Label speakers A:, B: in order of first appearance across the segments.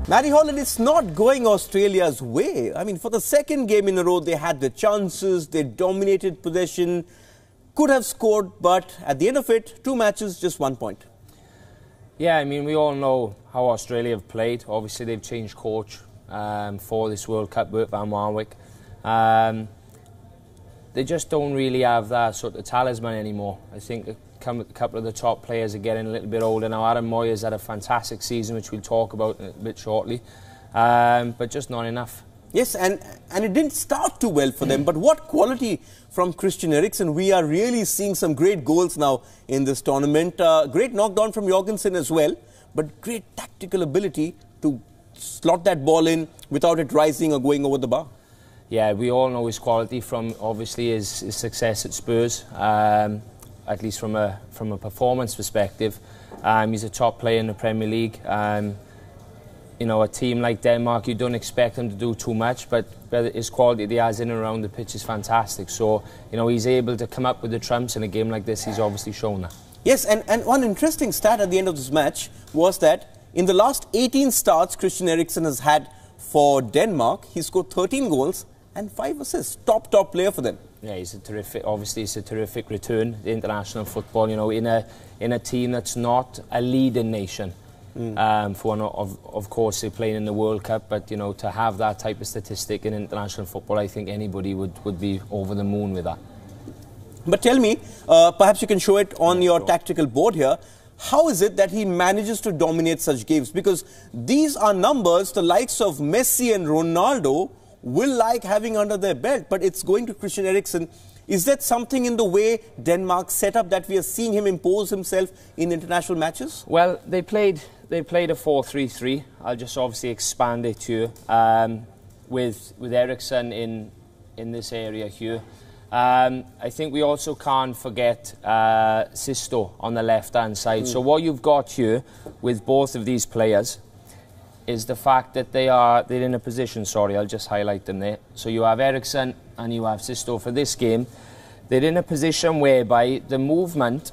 A: Matty Holland, it's not going Australia's way. I mean, for the second game in a row, they had the chances, they dominated possession, could have scored, but at the end of it, 2 matches, just 1 point.
B: Yeah, I mean, we all know how Australia have played. Obviously, they've changed coach for this World Cup, Bert van Marwijk. They just don't really have that sort of talisman anymore. I think a couple of the top players are getting a little bit older now. Adam Moyer's had a fantastic season, which we'll talk about a bit shortly, but just not enough. Yes, and
A: it didn't start too well for them, but what quality from Chistian Eriksen. We are really seeing some great goals now in this tournament. Great knockdown from Jorgensen as well, but great tactical ability to slot that ball in without it rising or going over the bar.
B: Yeah, we all know his quality from obviously his success at Spurs, at least from a performance perspective. He's a top player in the Premier League. You know, a team like Denmark, you don't expect him to do too much, but his quality that he has in and around the pitch is fantastic. So, you know, he's able to come up with the trumps in a game like this. He's obviously shown that.
A: Yes, and one interesting stat at the end of this match was that in the last 18 starts Chistian Eriksen has had for Denmark, he scored 13 goals and 5 assists. Top player for them.
B: Yeah, he's a terrific. Obviously, it's a terrific return to international football. You know, in a team that's not a leading nation. For one, of course, they're playing in the World Cup, but you know, to have that type of statistic in international football, I think anybody would be over the moon with that.
A: But tell me, perhaps you can show it on your tactical board here. How is it that he manages to dominate such games? Because these are numbers the likes of Messi and Ronaldo will like having under their belt, but it's going to Chistian Eriksen. Is that something in the way Denmark set up that we are seeing him impose himself in international matches?
B: Well, they played a 4-3-3. I'll just obviously expand it here with Eriksen in this area here. I think we also can't forget Sisto on the left-hand side. So what you've got here with both of these players is the fact that they're in a position, sorry, I'll just highlight them there. So you have Eriksen and you have Sisto for this game. They're in a position whereby the movement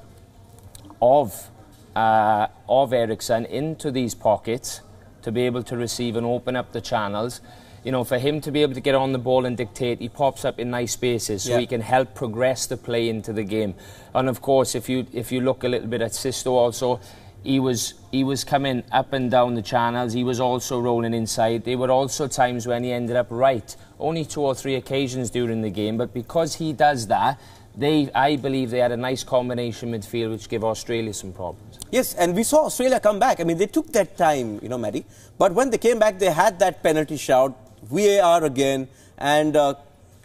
B: of Eriksen into these pockets to be able to receive and open up the channels, you know, for him to be able to get on the ball and dictate, he pops up in nice spaces so he can help progress the play into the game. And of course, if you look a little bit at Sisto also, he was coming up and down the channels. He was also rolling inside. There were also times when he ended up right. Only 2 or 3 occasions during the game, but because he does that, I believe they had a nice combination midfield which gave Australia some problems.
A: Yes, and we saw Australia come back. I mean, they took that time, you know, Matty. But when they came back, they had that penalty shout, VAR again, and the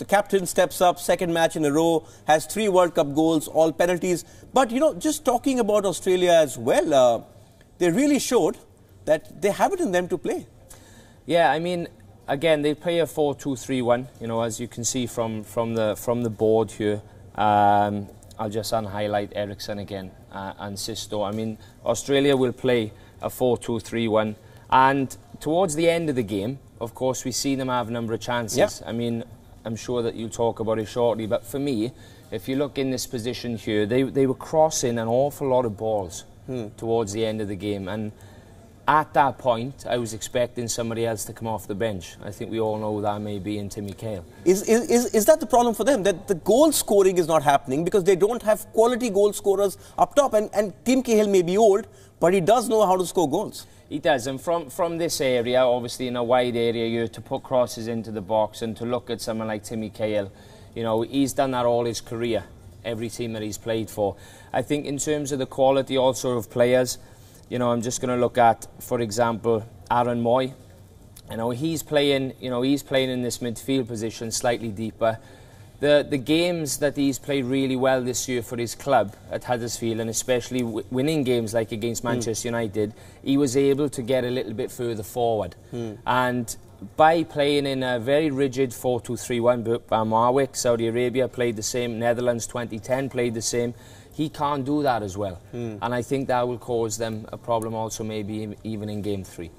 A: captain steps up, second match in a row, has 3 World Cup goals, all penalties. But, you know, just talking about Australia as well, they really showed that they have it in them to play.
B: Yeah, I mean, again, they play a 4-2-3-1, you know, as you can see from the board here. I'll just highlight Eriksen again and Sisto. I mean, Australia will play a 4-2-3-1, and towards the end of the game, of course, we see them have a number of chances.
A: Yep.
B: I mean, I'm sure that you'll talk about it shortly, but for me, if you look in this position here, they were crossing an awful lot of balls towards the end of the game, and at that point, I was expecting somebody else to come off the bench. I think we all know that may be in Timmy Cahill.
A: Is that the problem for them, that the goal scoring is not happening because they don't have quality goal scorers up top? And Tim Cahill may be old, but he does know how to score goals.
B: He does, and from this area, obviously in a wide area here, to put crosses into the box and to look at someone like Timmy Cahill, you know, he's done that all his career, every team that he's played for. I think in terms of the quality also of players, you know, I'm just going to look at, for example, Aaron Moy. You know, he's playing in this midfield position slightly deeper. The games that he's played really well this year for his club at Huddersfield, and especially winning games like against Manchester United, he was able to get a little bit further forward. And by playing in a very rigid 4-2-3-1, Van Marwijk, Saudi Arabia played the same, Netherlands 2010 played the same, he can't do that as well. And I think that will cause them a problem also maybe even in Game 3.